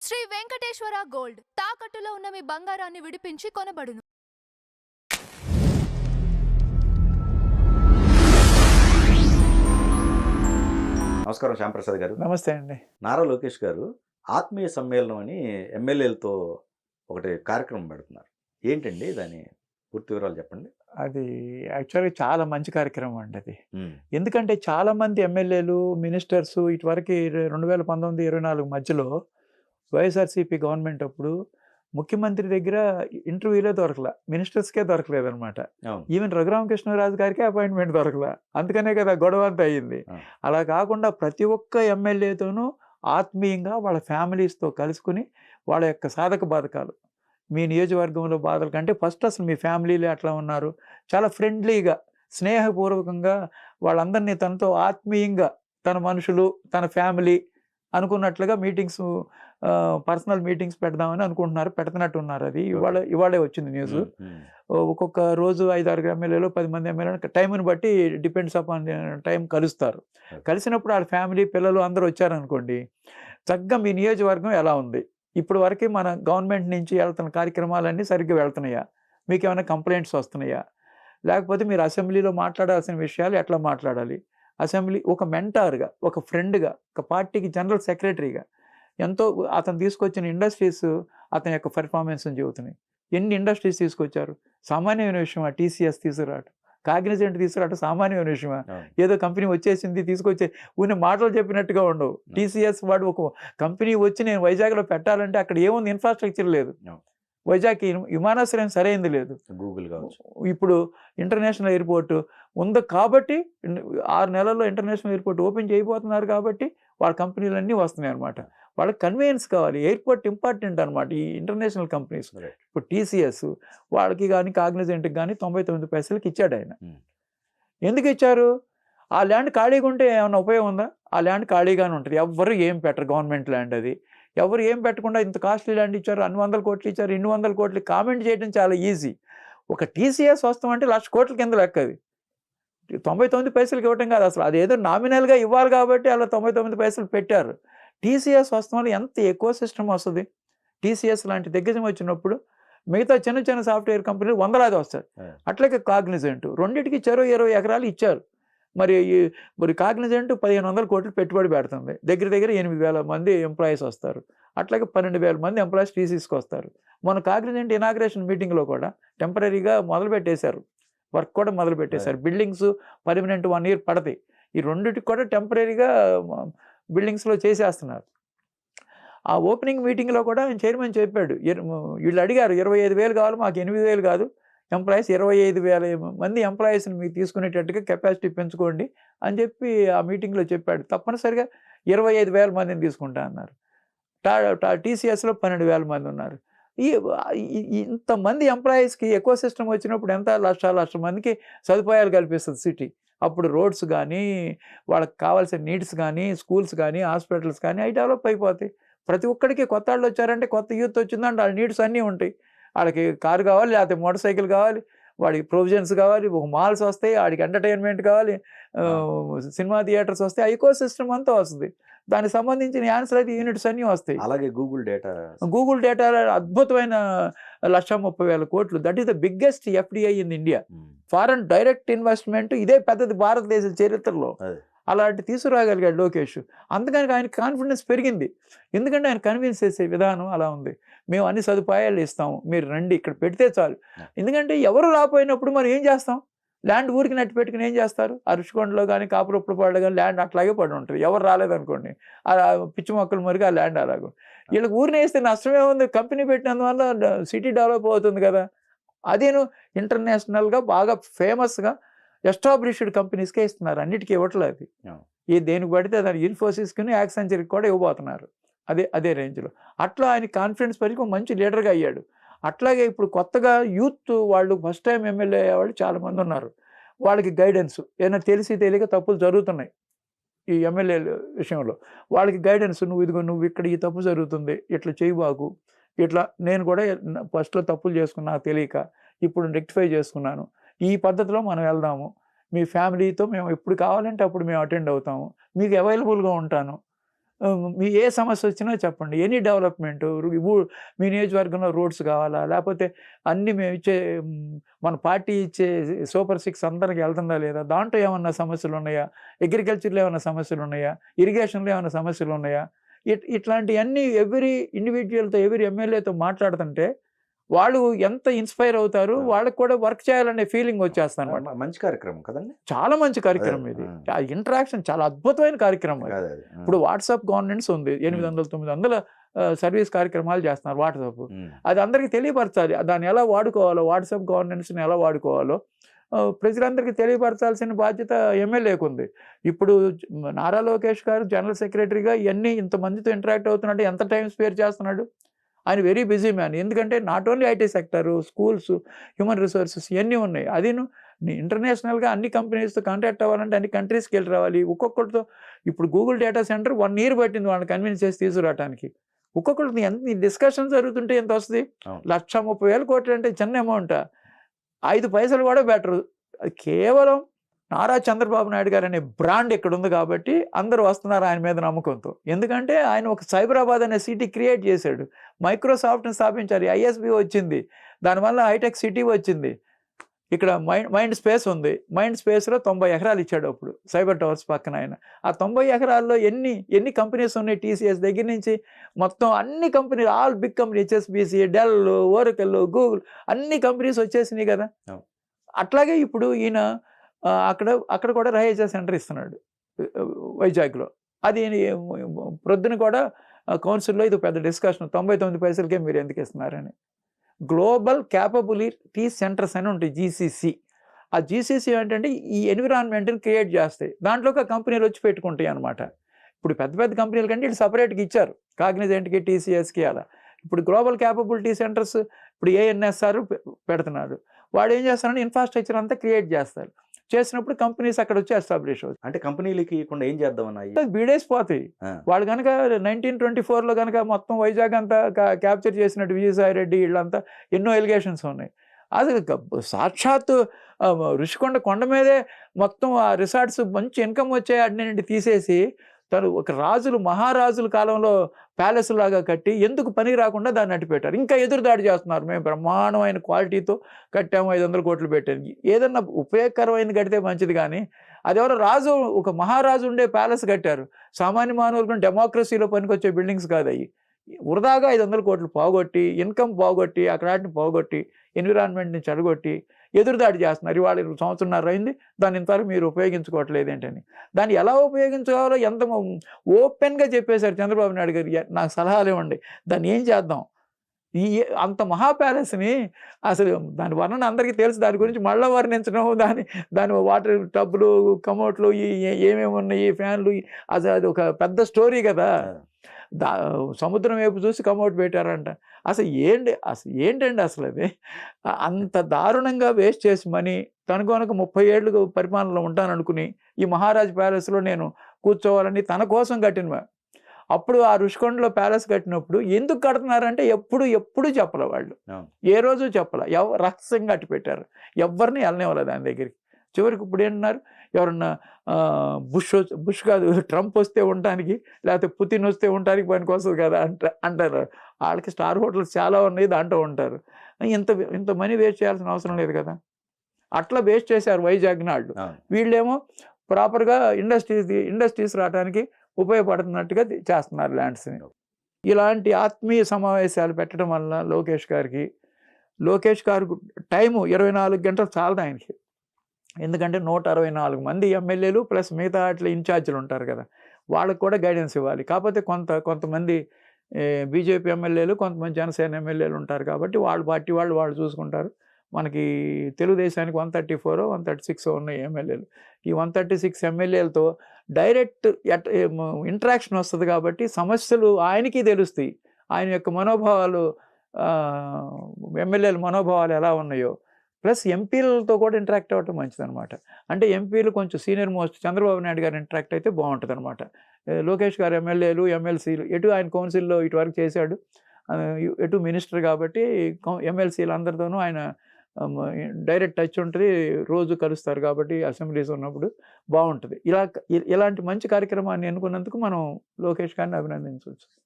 Shri Venkateswara gold తాకట్టులో ఉన్న మీ బంగారాన్ని విడిపించి కొనబడును. నమస్కారం శ్యాంప్రసాద్ గారు. నమస్తే అండి. నారా లోకేష్ గారు ఆత్మీయ సమ్మేళనం అని ఎమ్మెల్యేలతో ఒకటి కార్యక్రమం పెడుతున్నారు. ఏంటండి దాని పూర్తి వివరాలు చెప్పండి. అది యాక్చువల్గా చాలా మంచి కార్యక్రమం అండి అది. ఎందుకంటే చాలామంది ఎమ్మెల్యేలు మినిస్టర్స్ ఇటువరకు 2019-24 మధ్యలో వైఎస్ఆర్సీపీ గవర్నమెంట్ అప్పుడు ముఖ్యమంత్రి దగ్గర ఇంటర్వ్యూలే దొరకలా, మినిస్టర్స్కే దొరకలేదు అనమాట. ఈవెన్ రఘురామకృష్ణరాజు గారికి అపాయింట్మెంట్ దొరకలా. అందుకనే కదా గొడవ అంతా అయ్యింది. అలా కాకుండా ప్రతి ఒక్క ఎమ్మెల్యేతోనూ ఆత్మీయంగా వాళ్ళ ఫ్యామిలీస్తో కలుసుకుని వాళ్ళ యొక్క సాధక బాధకాలు, మీ నియోజకవర్గంలో బాధల కంటే ఫస్ట్ అసలు మీ ఫ్యామిలీలో ఎట్లా ఉన్నారు, చాలా ఫ్రెండ్లీగా స్నేహపూర్వకంగా వాళ్ళందరినీ తనతో ఆత్మీయంగా తన మనుషులు తన ఫ్యామిలీ అనుకున్నట్లుగా మీటింగ్స్, పర్సనల్ మీటింగ్స్ పెడదామని అనుకుంటున్నారు, పెడుతున్నట్టు ఉన్నారు. అది ఇవాళే వచ్చింది న్యూస్. ఒక్కొక్క రోజు 5-6 ఎమ్మెల్యేలు 10 మంది ఎమ్మెల్యేలు టైంని బట్టి డిపెండ్స్ అపాన్ టైం కలుస్తారు. కలిసినప్పుడు వాళ్ళ ఫ్యామిలీ పిల్లలు అందరూ వచ్చారనుకోండి, చక్కగా మీ నియోజకవర్గం ఎలా ఉంది, ఇప్పుడు వరకు మన గవర్నమెంట్ నుంచి వెళ్తున్న కార్యక్రమాలన్నీ సరిగ్గా వెళ్తున్నాయా, మీకు ఏమైనా కంప్లైంట్స్ వస్తున్నాయా, లేకపోతే మీరు అసెంబ్లీలో మాట్లాడాల్సిన విషయాలు ఎట్లా మాట్లాడాలి, అసెంబ్లీ ఒక మెంటార్గా, ఒక ఫ్రెండ్గా, ఒక పార్టీకి జనరల్ సెక్రటరీగా ఎంతో అతను తీసుకొచ్చిన ఇండస్ట్రీస్ అతని యొక్క పెర్ఫార్మెన్స్ని చెబుతున్నాయి. ఎన్ని ఇండస్ట్రీస్ తీసుకొచ్చారు, సామాన్యమైన విషయమా? టీసీఎస్ తీసుకురావటం, కాగ్నిజెంట్ తీసుకురావటం సామాన్యమైన విషయమా? ఏదో కంపెనీ వచ్చేసింది తీసుకొచ్చే ఉన్న మాటలు చెప్పినట్టుగా ఉండవు. టీసీఎస్ వాడు ఒక కంపెనీ వచ్చి నేను వైజాగ్లో పెట్టాలంటే అక్కడ ఏముంది, ఇన్ఫ్రాస్ట్రక్చర్ లేదు. వైజాగ్ విమానాశ్రయం సరైనది లేదు. గూగుల్ కావచ్చు, ఇప్పుడు ఇంటర్నేషనల్ ఎయిర్పోర్ట్ ఉంది కాబట్టి 6 నెలల్లో ఇంటర్నేషనల్ ఎయిర్పోర్ట్ ఓపెన్ చేయబోతున్నారు కాబట్టి వాళ్ళ కంపెనీలన్నీ వస్తున్నాయి అనమాట. వాళ్ళకి కన్వీనియన్స్ కావాలి, ఎయిర్పోర్ట్ ఇంపార్టెంట్ అనమాట ఈ ఇంటర్నేషనల్ కంపెనీస్. ఇప్పుడు టీసీఎస్ వాళ్ళకి కానీ కాగ్నిజెంట్కి కానీ 99 పైసలకి ఇచ్చాడు ఆయన. ఎందుకు ఇచ్చారు? ఆ ల్యాండ్ ఖాళీగా ఉంటే ఏమైనా ఉపయోగం ఉందా? ఆ ల్యాండ్ ఖాళీగానే ఉంటుంది, ఎవ్వరు ఏం పెట్టరు, గవర్నమెంట్ ల్యాండ్ అది. ఎవరు ఏం పెట్టకుండా ఇంత కాస్ట్లీ ల్యాండ్ ఇచ్చారు, 100 కోట్లు ఇచ్చారు, 200 కోట్లు కామెంట్ చేయడం చాలా ఈజీ. ఒక టీసీఎస్ వస్తామంటే 1,00,000 కోట్ల కింద లెక్క అది. 99 పైసలకి ఇవ్వటం కాదు అసలు, అది ఏదో నామినల్గా ఇవ్వాలి కాబట్టి అలా 99 పైసలు పెట్టారు. టీసీఎస్ వస్తాం వల్ల ఎంత ఎక్కువ సిస్టమ్ వస్తుంది. టీసీఎస్ లాంటి దిగ్గజం వచ్చినప్పుడు మిగతా చిన్న చిన్న సాఫ్ట్వేర్ కంపెనీలు వందలాది వస్తాయి. అట్లాగే కాగ్నిజెంట్ రెండింటికి 20 ఎకరాలు ఇచ్చారు. మరి కాగ్నిజెంట్ 1,500 కోట్లు పెట్టుబడి పెడుతుంది, దగ్గర 8,000 మంది ఎంప్లాయీస్ వస్తారు. అట్లాగే 12,000 మంది ఎంప్లాయీస్ టీసీఎస్కి వస్తారు. మన కాగ్నిజెంట్ ఇనాగ్రేషన్ మీటింగ్లో కూడా టెంపరీగా మొదలుపెట్టేశారు, వర్క్ కూడా మొదలుపెట్టేశారు. బిల్డింగ్స్ పర్మనెంట్ 1 year పడతాయి. ఈ రెండింటికి కూడా టెంపరీగా బిల్డింగ్స్లో చేసేస్తున్నారు. ఆ ఓపెనింగ్ మీటింగ్లో కూడా చైర్మన్ చెప్పాడు, వీళ్ళు అడిగారు 25,000 కావాలి, మాకు 8,000 కాదు, ఎంప్లాయీస్ 25,000 మంది ఎంప్లాయీస్ని మీకు తీసుకునేటట్టుగా కెపాసిటీ పెంచుకోండి అని చెప్పి ఆ మీటింగ్లో చెప్పాడు. తప్పనిసరిగా 25,000 మందిని తీసుకుంటా అన్నారు. టీసీఎస్లో 12,000 మంది ఉన్నారు. ఇంతమంది ఎంప్లాయీస్కి ఎకో సిస్టమ్ వచ్చినప్పుడు ఎంత లక్ష మందికి సదుపాయాలు కల్పిస్తుంది సిటీ. అప్పుడు రోడ్స్ కానీ, వాళ్ళకి కావాల్సిన నీడ్స్ కానీ, స్కూల్స్ కానీ, హాస్పిటల్స్ కానీ అవి డెవలప్ అయిపోతాయి. ప్రతి ఒక్కడికి కొత్త వాళ్ళు వచ్చారంటే, కొత్త యూత్ వచ్చిందంటే వాళ్ళ నీడ్స్ అన్నీ ఉంటాయి. వాళ్ళకి కారు కావాలి, లేకపోతే మోటార్ సైకిల్ కావాలి, వాడికి ప్రొవిజన్స్ కావాలి, ఒక మాల్స్ వస్తాయి, వాడికి ఎంటర్టైన్మెంట్ కావాలి, సినిమా థియేటర్స్ వస్తాయి, ఆ ఎకో సిస్టమ్ అంతా వస్తుంది. దానికి సంబంధించిన యాన్సరైతే యూనిట్స్ అన్నీ వస్తాయి. అలాగే గూగుల్ డేటా అద్భుతమైన 1,30,000 కోట్లు. That is the biggest FDI in India. Foreign direct investment ఇదే పెద్దది భారతదేశ చరిత్రలో. అలాంటి తీసుకురాగలిగాడు లోకేష్. అందుకని ఆయన కాన్ఫిడెన్స్ పెరిగింది. ఎందుకంటే ఆయన కన్విన్స్ చేసే విధానం అలా ఉంది. మేము అన్ని సదుపాయాలు ఇస్తాము, మీరు రండి, ఇక్కడ పెడితే చాలు. ఎందుకంటే ఎవరు రాపోయినప్పుడు మనం ఏం చేస్తాం? ల్యాండ్ ఊరికి నట్టి పెట్టుకుని ఏం చేస్తారు? ఆ రుషికొండలో కానీ కాపురొప్పులపాడులో కానీ ల్యాండ్ అట్లాగే పడి ఉంటుంది. ఎవరు రాలేదనుకోండి, ఆ పిచ్చి మొక్కలు మరిగి ఆ ల్యాండ్ అలాగే వీళ్ళకి ఊరిని వేస్తే నష్టమే ఉంది. కంపెనీ పెట్టినందువల్ల సిటీ డెవలప్ అవుతుంది కదా. అదేను ఇంటర్నేషనల్గా బాగా ఫేమస్గా ఎస్టాబ్లిష్డ్ కంపెనీస్కే ఇస్తున్నారు, అన్నిటికీ ఇవ్వట్లేదు. దేనికి పడితే దాని ఇన్ఫోసిస్కి, యాక్సెంచర్కి కూడా ఇవ్వబోతున్నారు. అదే రేంజ్లో. అట్లా ఆయన కాన్ఫిడెన్స్ పెరిగి మంచి లీడర్గా అయ్యాడు. అట్లాగే ఇప్పుడు కొత్తగా యూత్ వాళ్ళు ఫస్ట్ టైం ఎమ్మెల్యే అయ్యేవాళ్ళు చాలామంది ఉన్నారు. వాళ్ళకి గైడెన్స్, ఏదైనా తెలియక తప్పులు జరుగుతున్నాయి ఈ ఎమ్మెల్యేల విషయంలో, వాళ్ళకి గైడెన్స్, నువ్వు ఇక్కడ ఈ తప్పు జరుగుతుంది, ఇట్లా చేయబాకు, ఇట్లా నేను కూడా ఫస్ట్లో తప్పులు చేసుకున్నా తెలియక, ఇప్పుడు రెక్టిఫై చేసుకున్నాను, ఈ పద్ధతిలో మనం వెళ్దాము, మీ ఫ్యామిలీతో మేము ఎప్పుడు కావాలంటే అప్పుడు మేము అటెండ్ అవుతాము, మీకు అవైలబుల్గా ఉంటాను, మీ ఏ సమస్య వచ్చినా చెప్పండి, ఎనీ డెవలప్మెంట్, మీ నియోజకవర్గంలో రోడ్స్ కావాలా, లేకపోతే అన్నీ మేము ఇచ్చే మన పార్టీ ఇచ్చే సూపర్ 6 అందరికి వెళ్తుందా లేదా, దాంట్లో ఏమన్నా సమస్యలు ఉన్నాయా, అగ్రికల్చర్లో ఏమైనా సమస్యలు ఉన్నాయా, ఇరిగేషన్లో ఏమైనా సమస్యలు ఉన్నాయా, ఇట్లాంటివన్నీ ఎవ్రీ ఇండివిజువల్తో ఎవ్రీ ఎమ్మెల్యేతో మాట్లాడుతుంటే వాళ్ళు ఎంత ఇన్స్పైర్ అవుతారు, వాళ్ళకి కూడా వర్క్ చేయాలనే ఫీలింగ్ వచ్చేస్తాను. మంచి కార్యక్రమం కదండి, చాలా మంచి కార్యక్రమం ఇది. ఇంటరాక్షన్ చాలా అద్భుతమైన కార్యక్రమం. ఇప్పుడు వాట్సాప్ గవర్నెన్స్ ఉంది, 800-900 సర్వీస్ కార్యక్రమాలు చేస్తున్నారు వాట్సాప్. అది అందరికీ తెలియపరచాలి, దాన్ని ఎలా వాడుకోవాలో, వాట్సాప్ గవర్నెన్స్ని ఎలా వాడుకోవాలో ప్రజలందరికీ తెలియపరచాల్సిన బాధ్యత ఎమ్మెల్యేకు ఉంది. ఇప్పుడు నారా లోకేష్ గారు జనరల్ సెక్రటరీగా ఇవన్నీ ఇంతమందితో ఇంటరాక్ట్ అవుతున్నాడు, ఎంత టైం స్పేర్ చేస్తున్నాడు. ఆయన వెరీ బిజీ మ్యాన్. ఎందుకంటే not only IT sector, schools, human resources ఇవన్నీ ఉన్నాయి. అది ఇంటర్నేషనల్గా అన్ని కంపెనీస్తో కాంటాక్ట్ అవ్వాలంటే అన్ని కంట్రీస్కి వెళ్ళి రావాలి. ఒక్కొక్కరితో ఇప్పుడు గూగుల్ డేటా సెంటర్ 1 year పట్టింది వాళ్ళని కన్విన్స్ చేసి తీసుకురావడానికి. ఒక్కొక్కరికి ఎంత డిస్కషన్ జరుగుతుంటే ఎంత వస్తుంది, 1,30,000 కోట్లు అంటే చిన్న అమౌంట్, 5 పైసలు కూడా బెటరు. కేవలం నారా చంద్రబాబు నాయుడు గారు అనే బ్రాండ్ ఇక్కడ ఉంది కాబట్టి అందరూ వస్తున్నారు ఆయన మీద నమ్మకంతో. ఎందుకంటే ఆయన ఒక సైబరాబాద్ అనే సిటీ క్రియేట్ చేశాడు, మైక్రోసాఫ్ట్ని స్థాపించారు, ఐఎస్బి వచ్చింది, దానివల్ల హైటెక్ సిటీ వచ్చింది. ఇక్కడ మైండ్ స్పేస్ ఉంది, మైండ్ స్పేస్లో 90 ఎకరాలు ఇచ్చాడు అప్పుడు సైబర్ టవర్స్ పక్కన ఆయన. ఆ 90 ఎకరాల్లో ఎన్ని కంపెనీస్ ఉన్నాయి, టీసీఎస్ దగ్గర నుంచి మొత్తం అన్ని కంపెనీలు, all big company, HSBC, Dell, Oracle, Google, అన్ని కంపెనీస్ వచ్చేసినాయి కదా. అట్లాగే ఇప్పుడు ఈయన అక్కడ కూడా రహేజా సెంటర్ ఇస్తున్నాడు వైజాగ్లో. అది ప్రొద్దున కూడా కౌన్సిల్లో ఇది పెద్ద డిస్కషన్, 99 పైసలకే మీరు ఎందుకు ఇస్తున్నారని. గ్లోబల్ క్యాపబిలిటీ సెంటర్స్ అని ఉంటాయి, జీసీసీ. ఆ జీసీసీ ఏంటంటే ఈ ఎన్విరాన్మెంట్ని క్రియేట్ చేస్తాయి, దాంట్లోకి కంపెనీలు వచ్చి పెట్టుకుంటాయి అనమాట. ఇప్పుడు పెద్ద పెద్ద కంపెనీల కంటే వీళ్ళు సపరేట్గా ఇచ్చారు, కాగ్నిజెంట్కి, టీసీఎస్కి అలా. ఇప్పుడు గ్లోబల్ క్యాపబిలిటీ సెంటర్స్ ఇప్పుడు ఏఎన్ఎస్ఆర్ పెడుతున్నారు. వాడు ఏం చేస్తారంటే ఇన్ఫ్రాస్ట్రక్చర్ అంతా క్రియేట్ చేస్తారు, చేసినప్పుడు కంపెనీస్ అక్కడ వచ్చి ఎస్టాబ్లిష్ అవుతాయి. అంటే కంపెనీలకి ఇవ్వకుండా ఏం చేద్దామన్నా బీడేసిపోతాయి. వాళ్ళు కనుక 1924లో కనుక మొత్తం వైజాగ్ అంతా క్యాప్చర్ చేసినట్టు విజయసాయి రెడ్డి వీళ్ళంతా ఎన్నో ఎలిగేషన్స్ ఉన్నాయి. అసలు సాక్షాత్తు ఋషికొండ కొండ మీదే మొత్తం ఆ రిసార్ట్స్ మంచి ఇన్కమ్ వచ్చే అన్నింటి తీసేసి తను ఒక మహారాజుల కాలంలో ప్యాలెస్ లాగా కట్టి ఎందుకు పని రాకుండా దాన్ని అట్టిపెట్టారు. ఇంకా ఎదురుదాడి చేస్తున్నారు, మేము బ్రహ్మాండమైన క్వాలిటీతో కట్టాము, 500 కోట్లు పెట్టాము. ఏదన్నా ఉపయోగకరమైనది కడితే మంచిది, కానీ అదెవరో ఒక మహారాజు ఉండే ప్యాలెస్ కట్టారు. సామాన్య మానవులకు డెమోక్రసీలో పనికొచ్చే బిల్డింగ్స్ కాదు అవి. వృధాగా 500 కోట్లు పోగొట్టి, ఇన్కమ్ పోగొట్టి, అక్కడాటిని పోగొట్టి, ఎన్విరాన్మెంట్ని చెడగొట్టి ఎదురుదాడి చేస్తున్నారు. ఇవాళ 1.5 సంవత్సరం అయింది, దాన్ని ఇంతవరకు మీరు ఉపయోగించుకోవట్లేదు ఏంటని. దాన్ని ఎలా ఉపయోగించుకోవాలో ఎంత ఓపెన్గా చెప్పేశారు చంద్రబాబు నాయుడు గారు. నాకు సలహాలు ఇవ్వండి, దాన్ని ఏం చేద్దాం. అంత మహా ప్యాలెస్ని అసలు దాని వర్ణన అందరికీ తెలుసు, దాని గురించి మళ్ళీ వర్ణించడం, దాని వాటర్ టబ్బులు, కమోట్లు, ఏమేమి ఉన్నాయి, ఫ్యాన్లు, అసలు అది ఒక పెద్ద స్టోరీ కదా. సముద్రం వైపు చూసి కమౌట్ పెట్టారంట. అసలు ఏంటండి అసలు అది అంత దారుణంగా వేస్ట్ చేసి మనీ. తను కనుక 30 ఏళ్ళు పరిపాలనలో ఉంటాననుకుని ఈ మహారాజ్ ప్యాలెస్లో నేను కూర్చోవాలని తన కోసం కట్టిన. అప్పుడు ఆ ఋషికొండలో ప్యాలెస్ కట్టినప్పుడు ఎందుకు కడుతున్నారంటే ఎప్పుడు చెప్పలే వాళ్ళు, ఏ రోజు చెప్పలే, రహస్యంగా కట్టి పెట్టారు, ఎవరిని వెళ్ళనివ్వలేదు దాని దగ్గరికి. చివరికి ఇప్పుడు ఏంటన్నారు, ఎవరన్నా బుష్ కాదు ట్రంప్ వస్తే ఉండటానికి, లేకపోతే పుతిన్ వస్తే ఉండటానికి పనికి వస్తుంది కదా అంటారు. వాళ్ళకి స్టార్ హోటల్స్ చాలా ఉన్నాయి, దాంట్లో ఉంటారు. ఇంత మనీ వేస్ట్ చేయాల్సిన అవసరం లేదు కదా. అట్లా వేస్ట్ చేశారు వైజాగ్ నాళ్ళు. వీళ్ళేమో ప్రాపర్గా ఇండస్ట్రీస్ రావడానికి ఉపయోగపడుతున్నట్టుగా చేస్తున్నారు ల్యాండ్స్ని. ఇలాంటి ఆత్మీయ సమావేశాలు పెట్టడం వల్ల లోకేష్ గారు టైము 24 గంటలు చాలదు ఆయనకి. ఎందుకంటే 164 మంది ఎమ్మెల్యేలు ప్లస్ మిగతా అట్లా ఇన్ఛార్జీలు ఉంటారు కదా, వాళ్ళకు కూడా గైడెన్స్ ఇవ్వాలి. కాకపోతే కొంతమంది బీజేపీ ఎమ్మెల్యేలు, కొంతమంది జనసేన ఎమ్మెల్యేలు ఉంటారు కాబట్టి వాళ్ళ పార్టీ వాళ్ళు చూసుకుంటారు. మనకి తెలుగుదేశానికి 134 136 ఉన్నాయి ఎమ్మెల్యేలు. ఈ 136 ఎమ్మెల్యేలతో డైరెక్ట్ ఇంటరాక్షన్ వస్తుంది కాబట్టి సమస్యలు ఆయనకి తెలుస్తాయి. ఆయన యొక్క మనోభావాలు, ఎమ్మెల్యేల మనోభావాలు ఎలా ఉన్నాయో, ప్లస్ ఎంపీలతో కూడా ఇంటరాక్ట్ అవ్వటం మంచిదనమాట. అంటే ఎంపీలు కొంచెం సీనియర్ మోస్ట్ చంద్రబాబు నాయుడు గారు ఇంటరాక్ట్ అయితే బాగుంటుంది అనమాట. లోకేష్ గారు ఎమ్మెల్యేలు, ఎమ్మెల్సీలు ఎటు ఆయన కౌన్సిల్లో ఇటువరకు చేశాడు, ఎటు మినిస్టర్ కాబట్టి ఎమ్మెల్సీలు అందరితోనూ ఆయన డైరెక్ట్ టచ్ ఉంటుంది, రోజు కలుస్తారు కాబట్టి అసెంబ్లీస్ ఉన్నప్పుడు బాగుంటుంది. ఇలాంటి మంచి కార్యక్రమాన్ని ఎన్నుకున్నందుకు మనం లోకేష్ గారిని అభినందించవచ్చు.